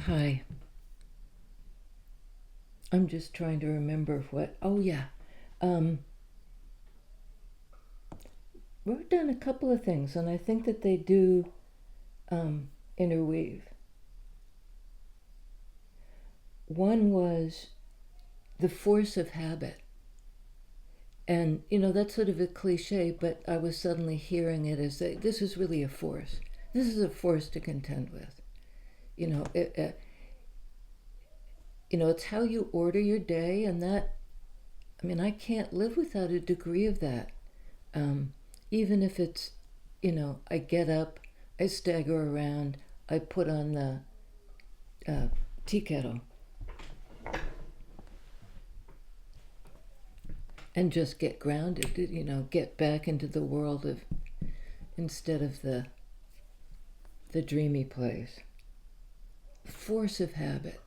Hi. I'm just trying to remember what. Oh, yeah. Um, wrote down a couple of things, and I think that they do interweave. One was the force of habit. And, that's sort of a cliche, but I was suddenly hearing it as this is really a force. This is a force to contend with. You know, it's how you order your day, and I can't live without a degree of that. Um, Even if it's, I get up, I stagger around, I put on the uh, tea kettle and just get grounded, get back into the world of, instead of the dreamy place. Force of habit.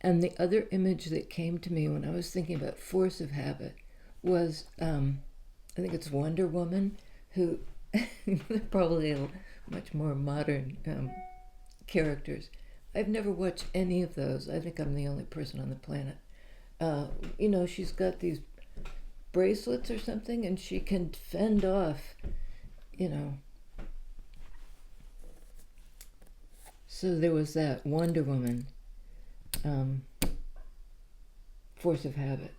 And the other image that came to me when I was thinking about force of habit was, I think it's Wonder Woman, who probably much more modern characters. I've never watched any of those. I think I'm the only person on the planet. She's got these bracelets or something, and she can fend off, you know. So there was that Wonder Woman, um, force of habit.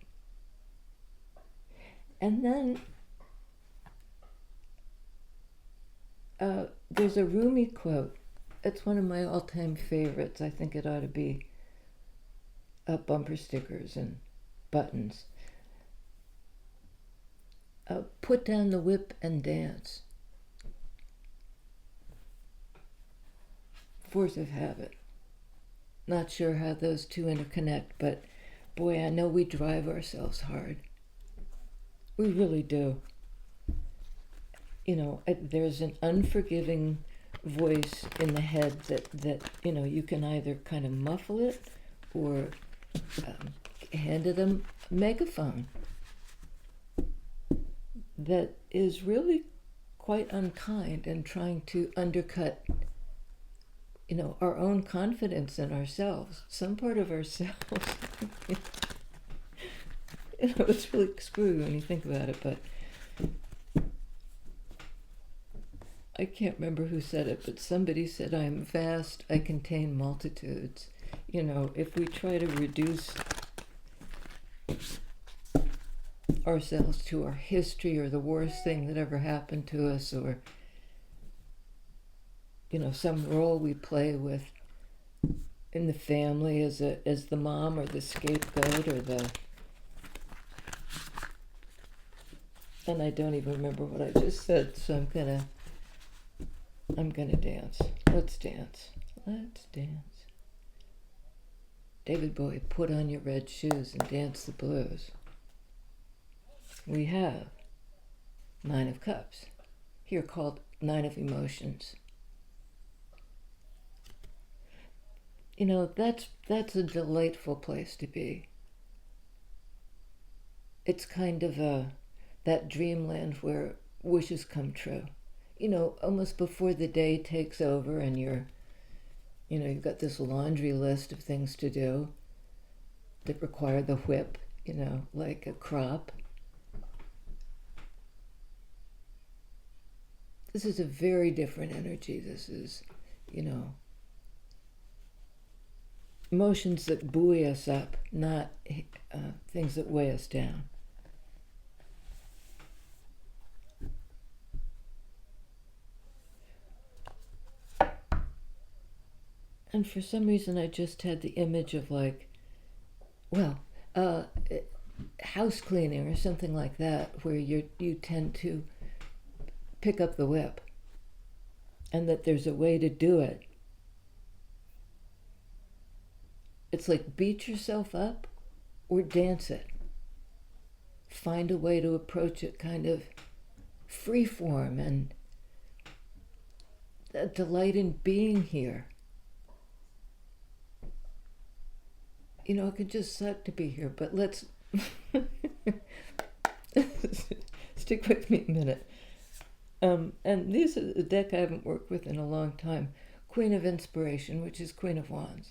And then there's a Rumi quote. It's one of my all-time favorites. I think it ought to be bumper stickers and buttons. Put down the whip and dance. Force of habit. Not sure how those two interconnect, but boy, I know we drive ourselves hard. We really do. There's an unforgiving voice in the head that you can either kind of muffle it or hand it a megaphone that is really quite unkind and trying to undercut our own confidence in ourselves, some part of ourselves. It's really screwy when you think about it, but I can't remember who said it, but somebody said, I am vast, I contain multitudes. If we try to reduce ourselves to our history or the worst thing that ever happened to us, or, some role we play with in the family as the mom or the scapegoat or and I don't even remember what I just said, so I'm gonna dance. Let's dance. Let's dance. David Bowie, put on your red shoes and dance the blues. We have 9 of Cups, here called 9 of Emotions. That's a delightful place to be. It's kind of that dreamland where wishes come true. Almost before the day takes over and you've got this laundry list of things to do that require the whip, like a crop. This is a very different energy. This is, emotions that buoy us up, not things that weigh us down. And for some reason, I just had the image of house cleaning or something like that, where you tend to pick up the whip, and that there's a way to do it. It's like beat yourself up or dance it. Find a way to approach it kind of free form and a delight in being here. It could just suck to be here, but let's stick with me a minute. And this is a deck I haven't worked with in a long time. Queen of Inspiration, which is Queen of Wands.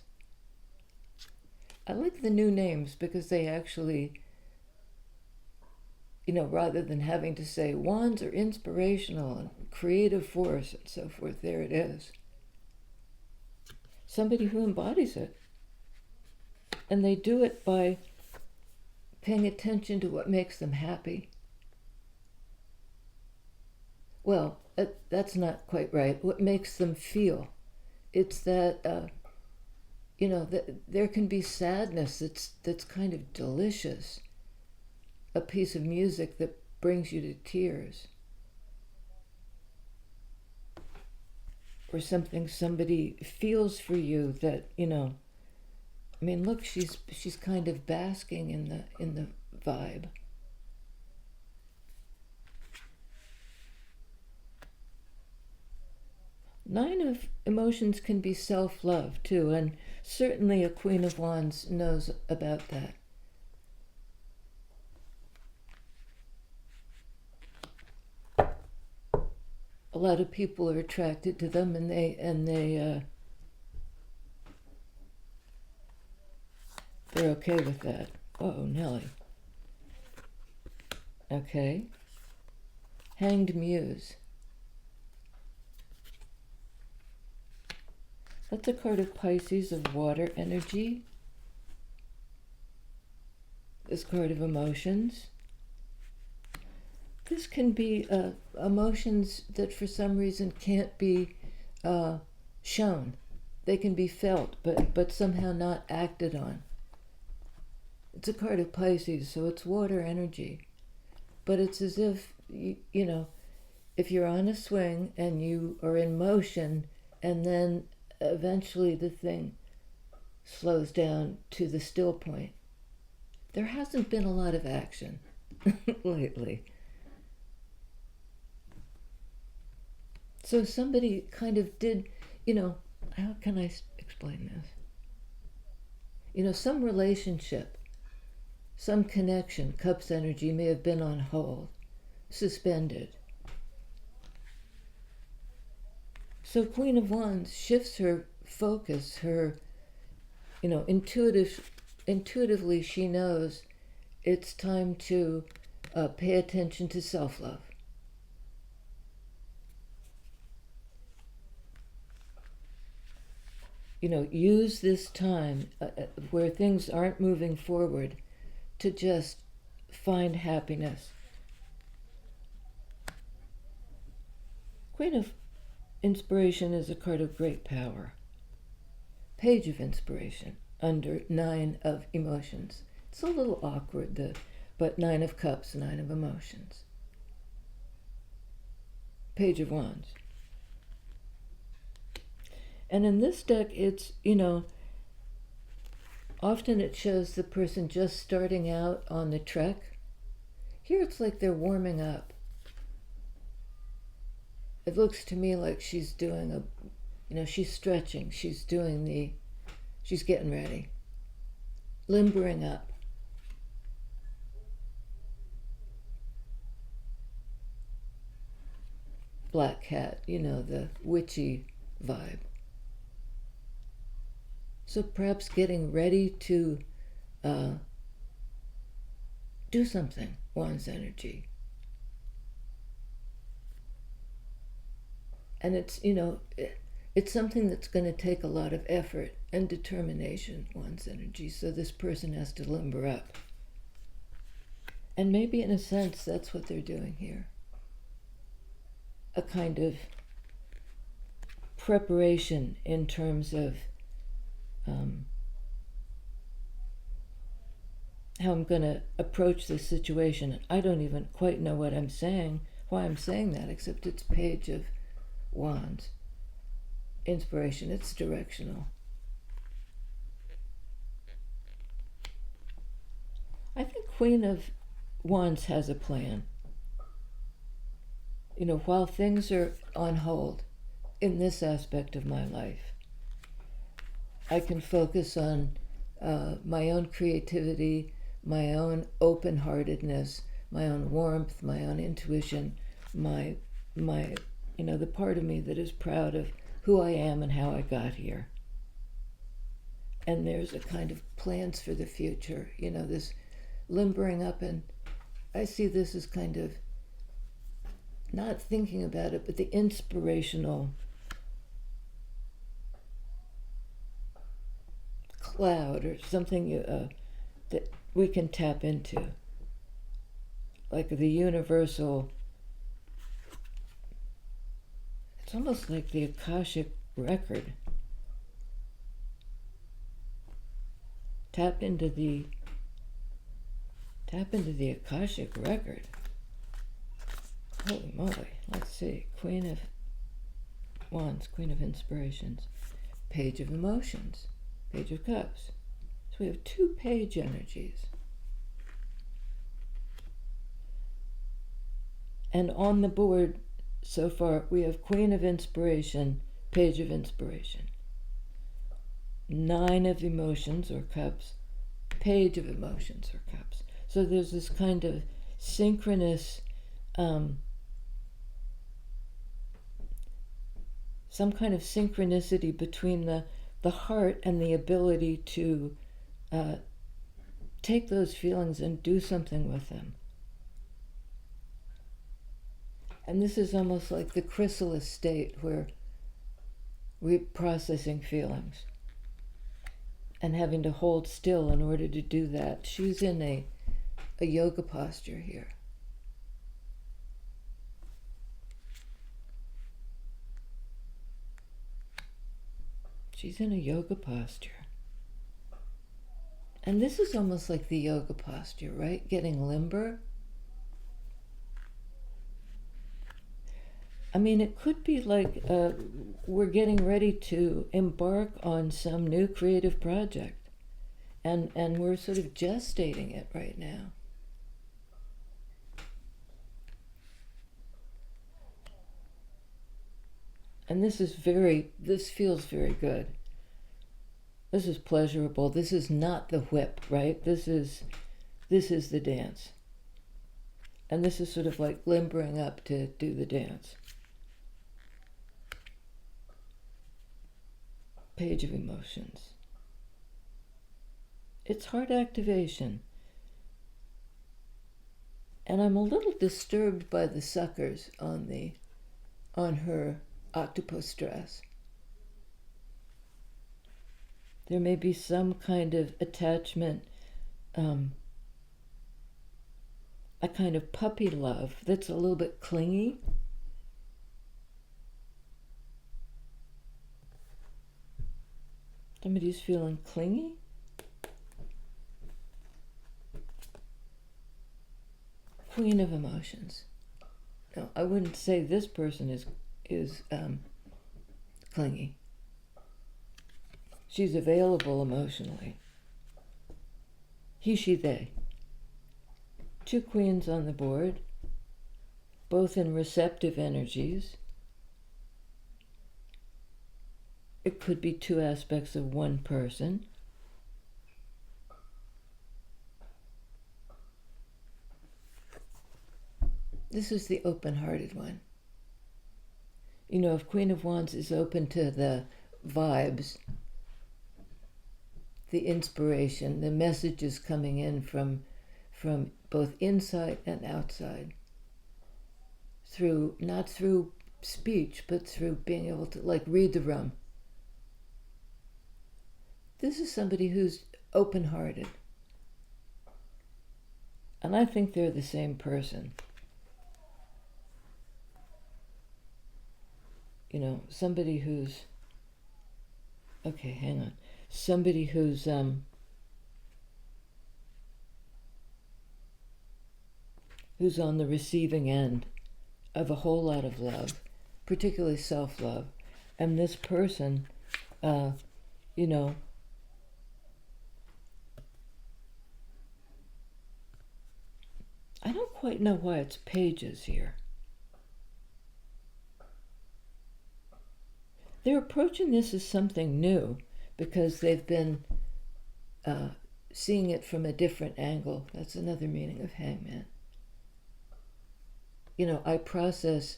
I like the new names because they actually, rather than having to say wands are inspirational and creative force and so forth, there it is. Somebody who embodies it. And they do it by paying attention to what makes them happy. Well, that's not quite right. What makes them feel. It's that, that there can be sadness that's kind of delicious. A piece of music that brings you to tears. Or something somebody feels for you that, look, she's kind of basking in the vibe. Nine of emotions can be self-love too, and certainly a Queen of Wands knows about that. A lot of people are attracted to them, and they're okay with that. Uh-oh, Nelly. Okay. Hanged Muse. That's a card of Pisces, of water energy. This card of emotions. This can be emotions that for some reason can't be shown. They can be felt, but somehow not acted on. It's a card of Pisces, so it's water energy. But it's as if, if you're on a swing and you are in motion, and then eventually the thing slows down to the still point. There hasn't been a lot of action lately. So somebody kind of did, how can I explain this? Some relationship, some connection, Cups energy, may have been on hold, suspended. So Queen of Wands shifts her focus, her, intuitively she knows it's time to pay attention to self-love. Use this time where things aren't moving forward to just find happiness. Queen of Inspiration is a card of great power. Page of Inspiration, under 9 of Emotions. It's a little awkward, but 9 of Cups, 9 of Emotions. Page of Wands. And in this deck, it's, often it shows the person just starting out on the trek. Here it's like they're warming up. It looks to me like she's doing she's stretching. She's getting ready. Limbering up. Black cat, the witchy vibe. So perhaps getting ready to do something, Wands energy. And it's something that's going to take a lot of effort and determination, Wands energy. So this person has to limber up. And maybe in a sense, that's what they're doing here. A kind of preparation in terms of how I'm going to approach this situation. I don't even quite know what I'm saying, why I'm saying that, except it's Page of Wands. Inspiration, it's directional. I think Queen of Wands has a plan. While things are on hold in this aspect of my life, I can focus on my own creativity, my own open-heartedness, my own warmth, my own intuition, my the part of me that is proud of who I am and how I got here. and there's a kind of plans for the future, this limbering up. And I see this as kind of not thinking about it, but the inspirational cloud or something that we can tap into, like the universal. It's almost like the Akashic record. Tap into the Akashic record. Holy moly. Let's see. Queen of Wands, Queen of Inspirations, Page of Emotions, Page of Cups. So we have 2 page energies. And on the board so far, we have Queen of Inspiration, Page of Inspiration. 9 of Emotions or Cups, Page of Emotions or Cups. So there's this kind of synchronous, some kind of synchronicity between the heart and the ability to take those feelings and do something with them. And this is almost like the chrysalis state where we're processing feelings and having to hold still in order to do that. She's in a yoga posture here. She's in a yoga posture. And this is almost like the yoga posture, right? Getting limber. I mean, it could be like we're getting ready to embark on some new creative project, and we're sort of gestating it right now. And this feels very good. This is pleasurable. This is not the whip, right? This is the dance. And this is sort of like limbering up to do the dance. Page of Emotions. It's heart activation. And I'm a little disturbed by the suckers on her octopus dress. There may be some kind of attachment, a kind of puppy love that's a little bit clingy. Somebody's feeling clingy. Queen of Emotions. No, I wouldn't say this person is clingy. She's available emotionally. He, she, they. 2 queens on the board, both in receptive energies. It could be 2 aspects of one person. This is the open-hearted one. If Queen of Wands is open to the vibes, the inspiration, the messages coming in from both inside and outside, not through speech, but through being able to read the room. This is somebody who's open-hearted. And I think they're the same person. Somebody who's... Okay, hang on. Somebody who's on the receiving end of a whole lot of love, particularly self-love. And this person, I don't quite know why it's pages here. They're approaching this as something new because they've been seeing it from a different angle. That's another meaning of hangman. I process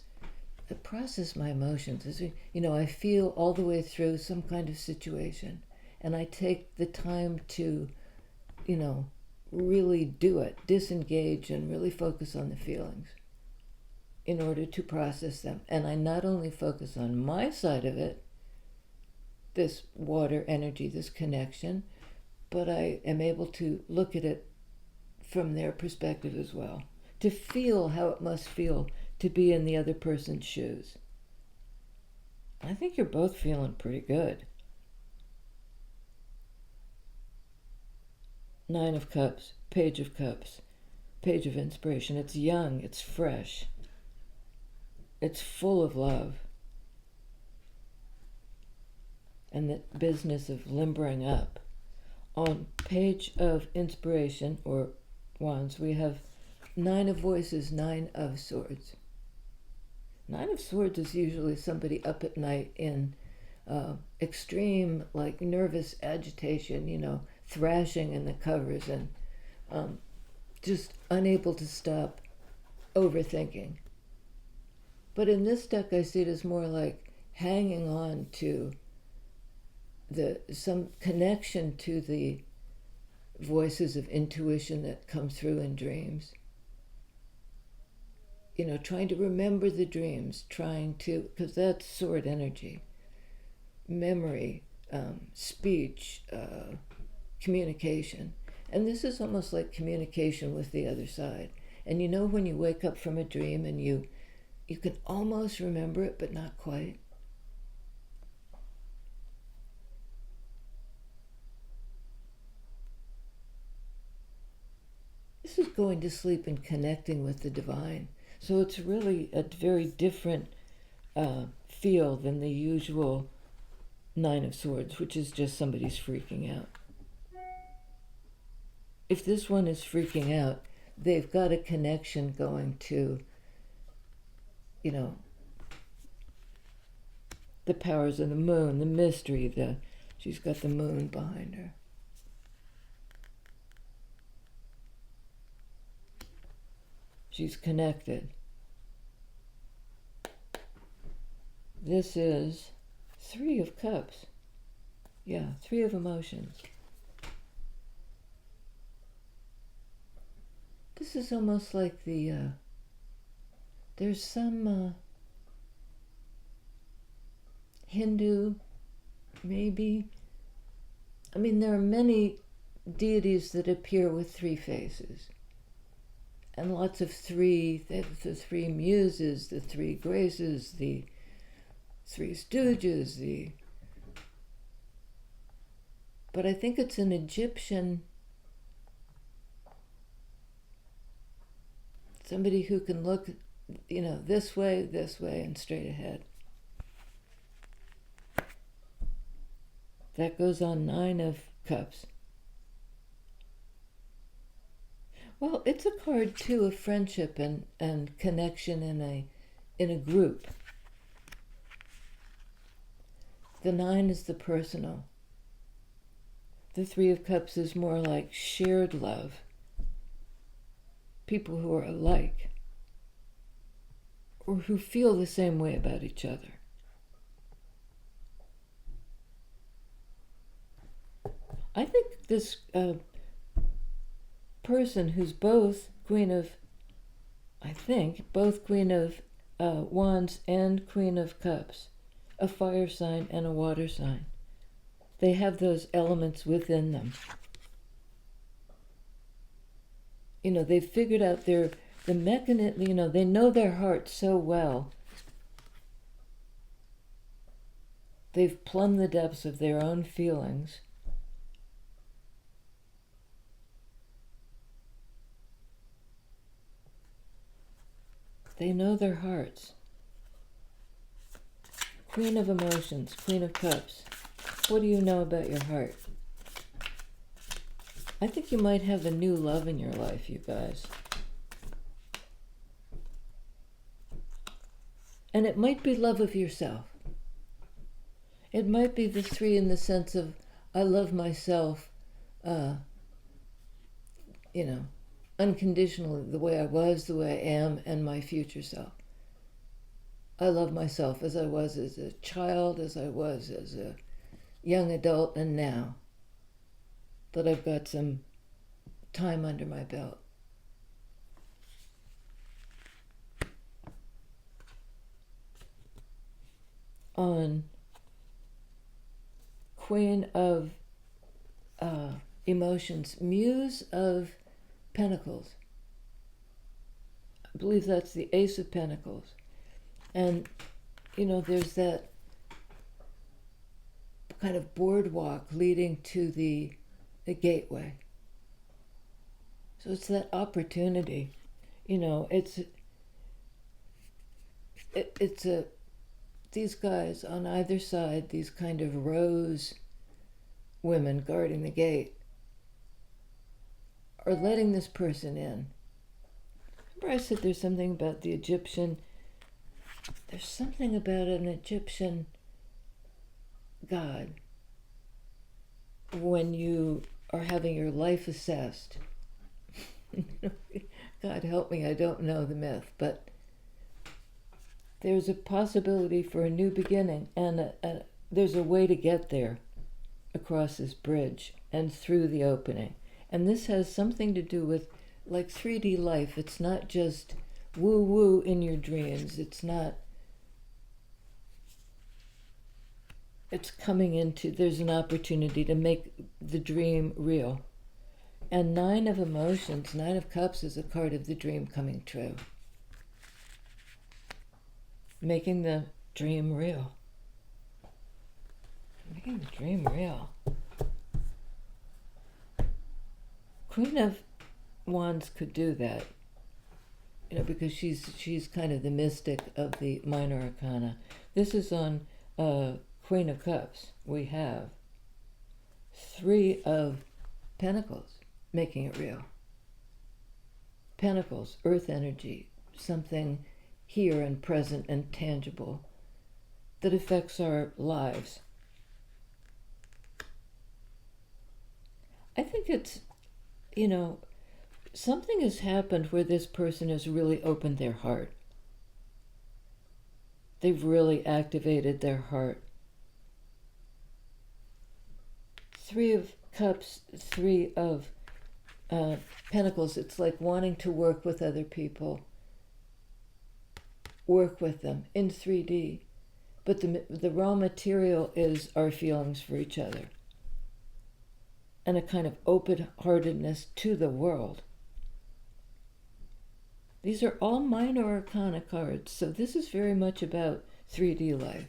my emotions. I feel all the way through some kind of situation, and I take the time to, really do it, disengage and really focus on the feelings in order to process them. And I not only focus on my side of it, this water energy, this connection, but I am able to look at it from their perspective as well, to feel how it must feel to be in the other person's shoes. I think you're both feeling pretty good. 9 of Cups, Page of Cups, Page of Inspiration. It's young, it's fresh, it's full of love. And the business of limbering up. On Page of Inspiration, or Wands, we have 9 of Voices, 9 of Swords. 9 of Swords is usually somebody up at night in extreme, like, nervous agitation, thrashing in the covers and just unable to stop overthinking. But in this deck, I see it as more like hanging on to some connection to the voices of intuition that come through in dreams. Trying to remember the dreams, because that's sword energy, memory, speech, communication. And this is almost like communication with the other side. And when you wake up from a dream and you can almost remember it, but not quite. This is going to sleep and connecting with the divine. So it's really a very different feel than the usual 9 of Swords, which is just somebody's freaking out. If this one is freaking out, they've got a connection going to, the powers of the moon, the mystery, she's got the moon behind her. She's connected. This is 3 of Cups. Yeah, 3 of Emotions. This is almost like there's some Hindu, maybe. I mean, there are many deities that appear with 3 faces. And lots of 3, the 3 muses, the 3 graces, the 3 stooges, but I think it's an Egyptian, somebody who can look, this way, and straight ahead. That goes on 9 of Cups. Well, it's a card, too, of friendship and connection in a group. The 9 is the personal. The 3 of Cups is more like shared love. People who are alike, or who feel the same way about each other. I think this person who's both Queen of Wands and Queen of Cups, a fire sign and a water sign. They have those elements within them. They've figured out the mechanism, they know their heart so well. They've plumbed the depths of their own feelings. They know their hearts. Queen of Emotions, Queen of Cups. What do you know about your heart? I think you might have a new love in your life, you guys. And it might be love of yourself. It might be the 3 in the sense of, I love myself, unconditionally, the way I was, the way I am, and my future self. I love myself as I was as a child, as I was as a young adult and now that I've got some time under my belt. On Queen of Emotions, Muse of Pentacles. I believe that's the Ace of Pentacles. And, there's that kind of boardwalk leading to the gateway. So it's that opportunity. It's these guys on either side, these kind of rose women guarding the gate, are letting this person in. Remember I said there's something about the Egyptian, there's something about an Egyptian god when you are having your life assessed. God help me, I don't know the myth, but there's a possibility for a new beginning, and there's a way to get there across this bridge and through the opening. And this has something to do with like 3D life. It's not just woo-woo in your dreams. It's coming into, there's an opportunity to make the dream real. And 9 of Emotions, 9 of Cups is a card of the dream coming true. Making the dream real. Making the dream real. Queen of Wands could do that, because she's kind of the mystic of the minor arcana. This is on Queen of Cups. We have 3 of Pentacles, making it real. Pentacles, earth energy, something here and present and tangible that affects our lives. I think it's, something has happened where this person has really opened their heart. They've really activated their heart. 3 of Cups, 3 of Pentacles, it's like wanting to work with other people. Work with them in 3D. But the raw material is our feelings for each other. And a kind of open-heartedness to the world. These are all minor arcana cards, so this is very much about 3D life.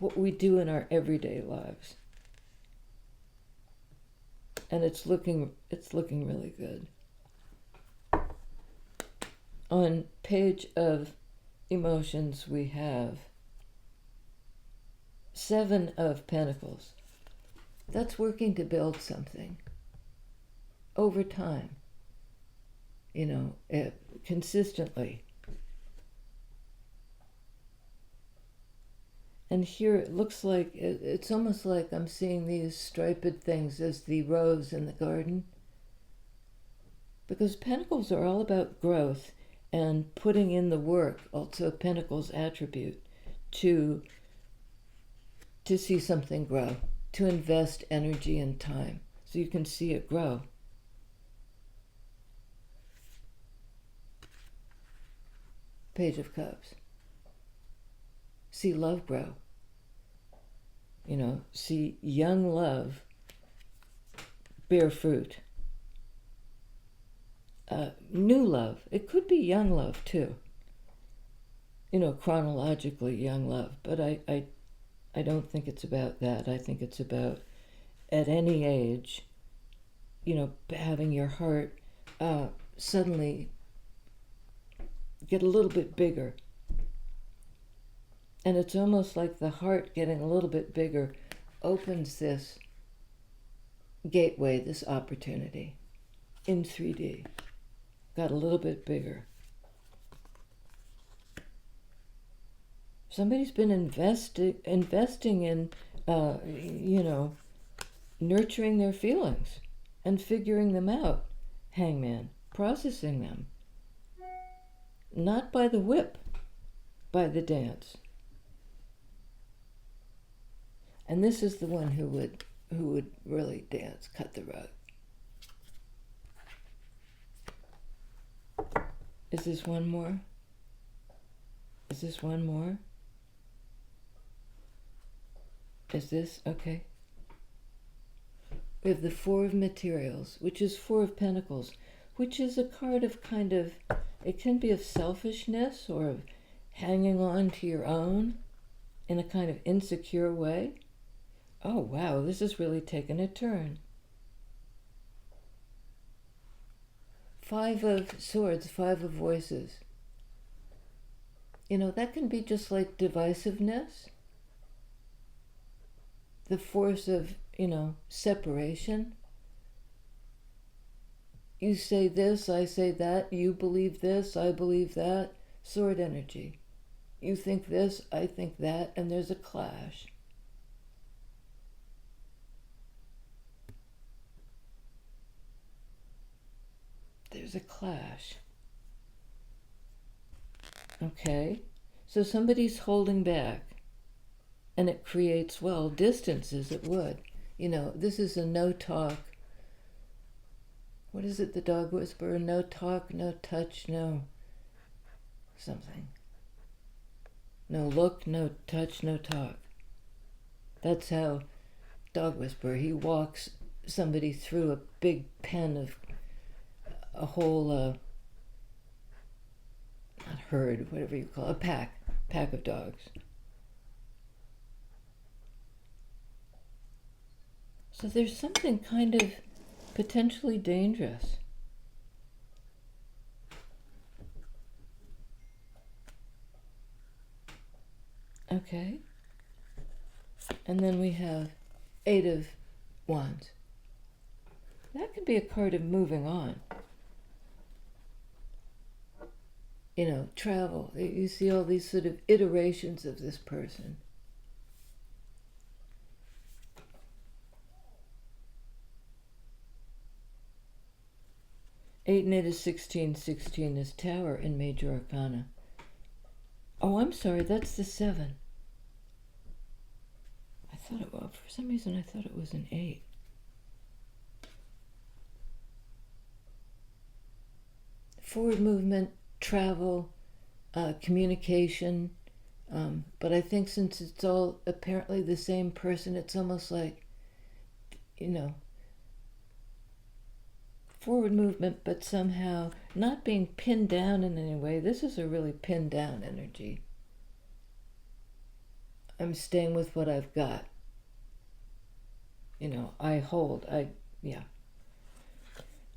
What we do in our everyday lives. And it's looking really good. On Page of Emotions, we have 7 of Pentacles. That's working to build something over time, consistently. And here it looks like, it's almost like I'm seeing these striped things as the rose in the garden. Because Pentacles are all about growth and putting in the work, also Pentacles attribute, to see something grow. To invest energy and time so you can see it grow. Page of Cups. See love grow. See young love bear fruit. New love. It could be young love too. Chronologically young love. But I don't think it's about that. I think it's about, at any age, having your heart suddenly get a little bit bigger. And it's almost like the heart getting a little bit bigger opens this gateway, this opportunity in 3D. Got a little bit bigger. Somebody's been investing in, nurturing their feelings and figuring them out. Hangman, processing them. Not by the whip, by the dance. And this is the one who would really dance, cut the rug. Is this one more? Is this one more? Is this? Okay. We have the Four of Materials, which is Four of Pentacles, which is a card of kind of, it can be of selfishness or of hanging on to your own in a kind of insecure way. Oh, wow, this is really taking a turn. Five of Swords, Five of Voices. You know, that can be just like divisiveness. The force of, separation. You say this, I say that. You believe this, I believe that. Sword energy. You think this, I think that, and there's a clash. There's a clash. Okay, so somebody's holding back, and it creates, well, distances. It would. This is a no talk. What is it, the dog whisperer? No talk, no touch, no something. No look, no touch, no talk. That's how dog whisperer, he walks somebody through a big pen of a whole, not herd, whatever you call it, a pack of dogs. So there's something kind of potentially dangerous. Okay. And then we have Eight of Wands. That could be a card of moving on. Travel. You see all these sort of iterations of this person. Eight and eight is 16. 16 is Tower in Major Arcana. Oh, I'm sorry, that's the 7. I thought it was, for some reason I thought it was an 8. Forward movement, travel, communication, but I think since it's all apparently the same person, it's almost like, forward movement, but somehow not being pinned down in any way. This is a really pinned down energy. I'm staying with what I've got. I hold. Yeah.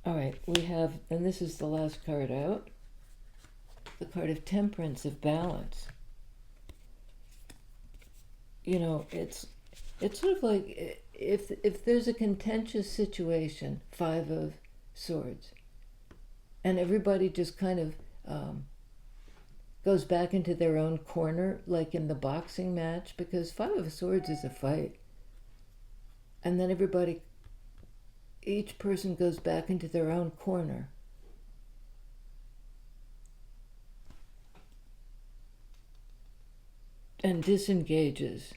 All right, we have, and this is the last card out, the card of Temperance, of balance. It's sort of like if there's a contentious situation, Five of Swords, and everybody just kind of goes back into their own corner, like in the boxing match, because Five of Swords is a fight, and then each person goes back into their own corner. And disengages.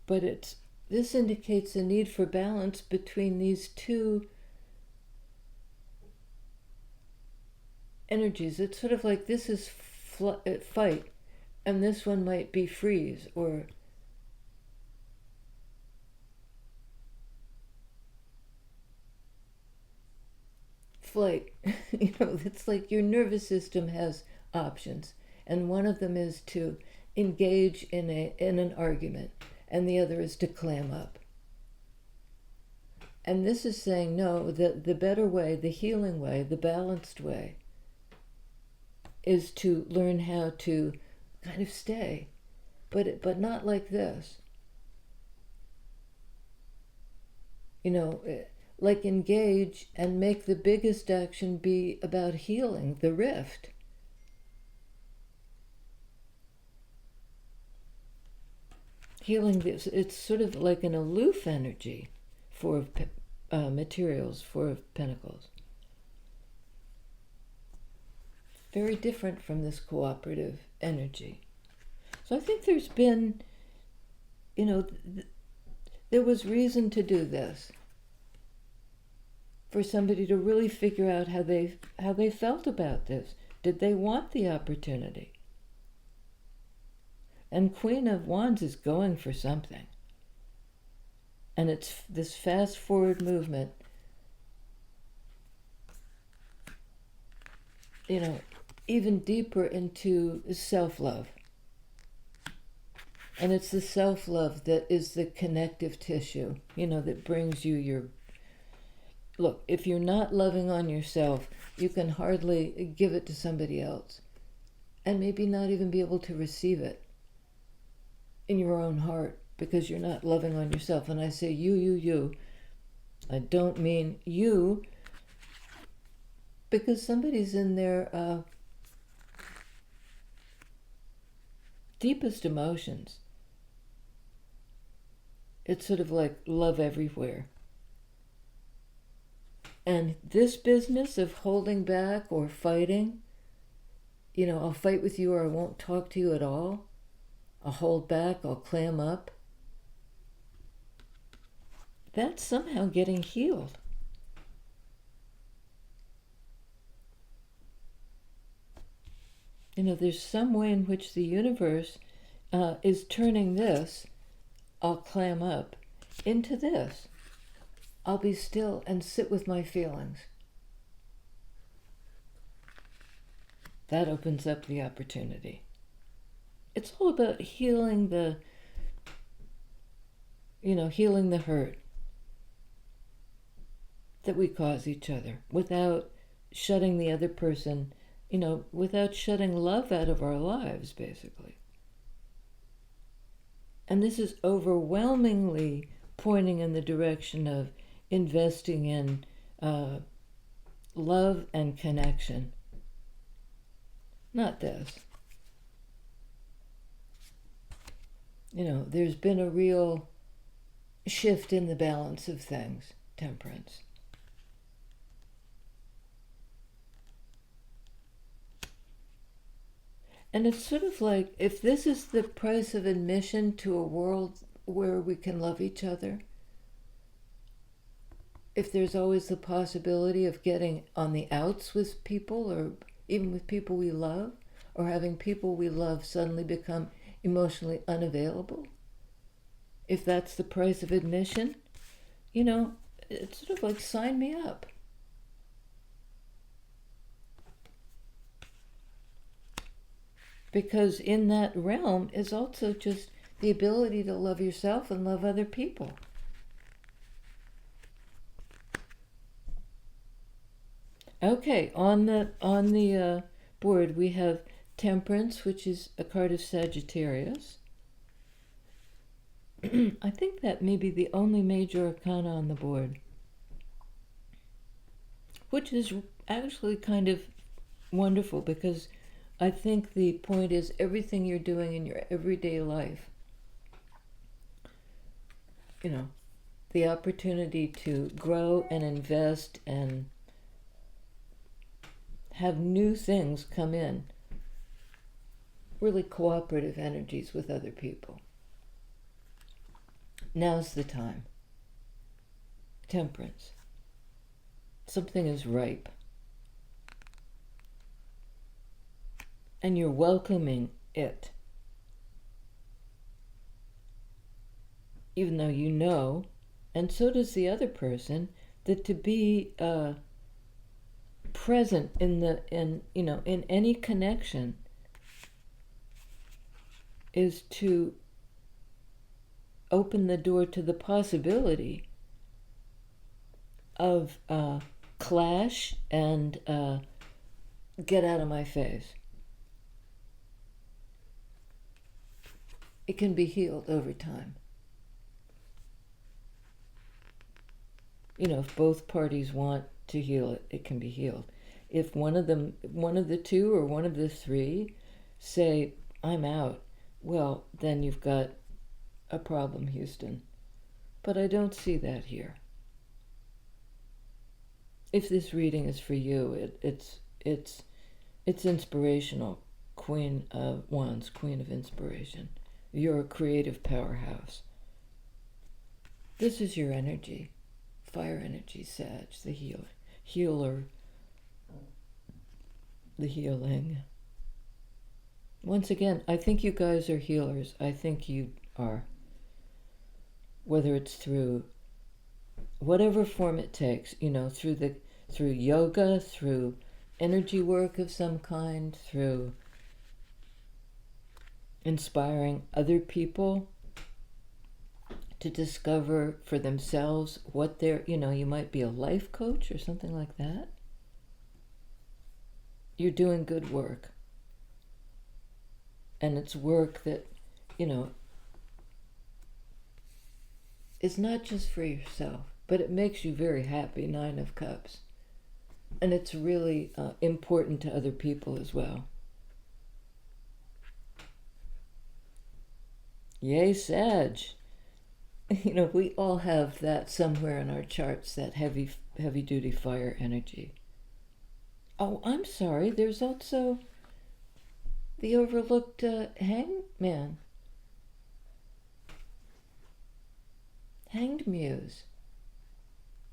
But this indicates a need for balance between these two energies. It's sort of like this is fight, and this one might be freeze or flight. It's like your nervous system has options, and one of them is to engage in an argument, and the other is to clam up. And this is saying, no, the better way, the healing way, the balanced way, is to learn how to kind of stay, but not like this. Like engage and make the biggest action be about healing the rift. Healing this, it's sort of like an aloof energy for materials, Four of Pentacles. Very different from this cooperative energy. So I think there's been there was reason to do this, for somebody to really figure out how they felt about this. Did they want the opportunity? And Queen of Wands is going for something. And it's this fast forward movement, even deeper into self-love. And it's the self-love that is the connective tissue, that brings you your... Look, if you're not loving on yourself, you can hardly give it to somebody else. And maybe not even be able to receive it in your own heart, because you're not loving on yourself. And I say you. I don't mean you, because somebody's in their deepest emotions. It's sort of like love everywhere. And this business of holding back or fighting, I'll fight with you or I won't talk to you at all. I'll hold back, I'll clam up. That's somehow getting healed. There's some way in which the universe is turning this, I'll clam up, into this. I'll be still and sit with my feelings. That opens up the opportunity. It's all about healing healing the hurt that we cause each other without shutting the other person, without shutting love out of our lives, basically. And this is overwhelmingly pointing in the direction of investing in love and connection. Not this. There's been a real shift in the balance of things, Temperance. And it's sort of like, if this is the price of admission to a world where we can love each other, if there's always the possibility of getting on the outs with people, or even with people we love, or having people we love suddenly become emotionally unavailable, if that's the price of admission, it's sort of like, sign me up. Because in that realm is also just the ability to love yourself and love other people. Okay, on the board we have Temperance, which is a card of Sagittarius. I think that may be the only major arcana on the board, which is actually kind of wonderful, because I think the point is everything you're doing in your everyday life, the opportunity to grow and invest and have new things come in, really cooperative energies with other people. Now's the time. Temperance. Something is ripe. And you're welcoming it. Even though you know, and so does the other person, that to be present in any connection is to open the door to the possibility of clash and get out of my face. It can be healed over time. If both parties want to heal it, it can be healed. If one of the two or one of the three say, I'm out, well, then you've got a problem, Houston. But I don't see that here. If this reading is for you, it's inspirational. Queen of Wands, Queen of Inspiration. You're a creative powerhouse. This is your energy. Fire energy, Sag, the healer, the healing. Once again, I think you guys are healers. I think you are. Whether it's through whatever form it takes, through yoga, through energy work of some kind, through inspiring other people to discover for themselves what they're, you might be a life coach or something like that. You're doing good work. And it's work that, is not just for yourself, but it makes you very happy, Nine of Cups. And it's really important to other people as well. Yay, Sag. We all have that somewhere in our charts, that heavy duty fire energy. Oh, I'm sorry, there's also the overlooked hangman. Hanged Muse.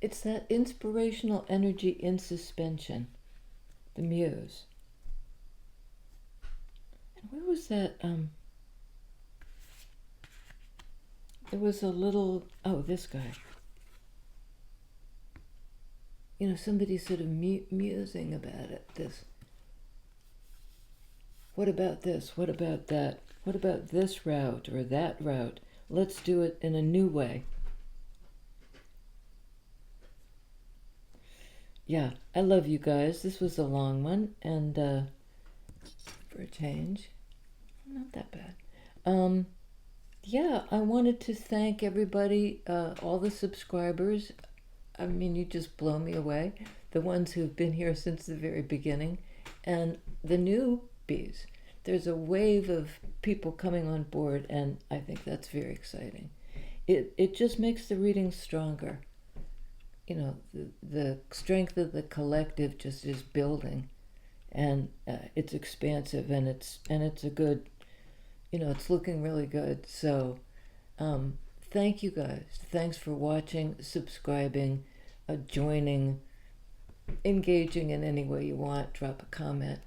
It's that inspirational energy in suspension. The Muse. And where was that? There was a little... Oh, this guy. Somebody sort of musing about it. This. What about this? What about that? What about this route or that route? Let's do it in a new way. Yeah, I love you guys. This was a long one, and for a change, not that bad. Yeah, I wanted to thank everybody, all the subscribers. I mean, you just blow me away. The ones who've been here since the very beginning, and the newbies. There's a wave of people coming on board, and I think that's very exciting. It just makes the readings stronger. The strength of the collective just is building, and it's expansive, and it's a good, it's looking really good. So thank you guys. Thanks for watching, subscribing, joining, engaging in any way you want. Drop a comment.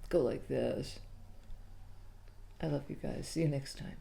Go like this. I love you guys. See you next time.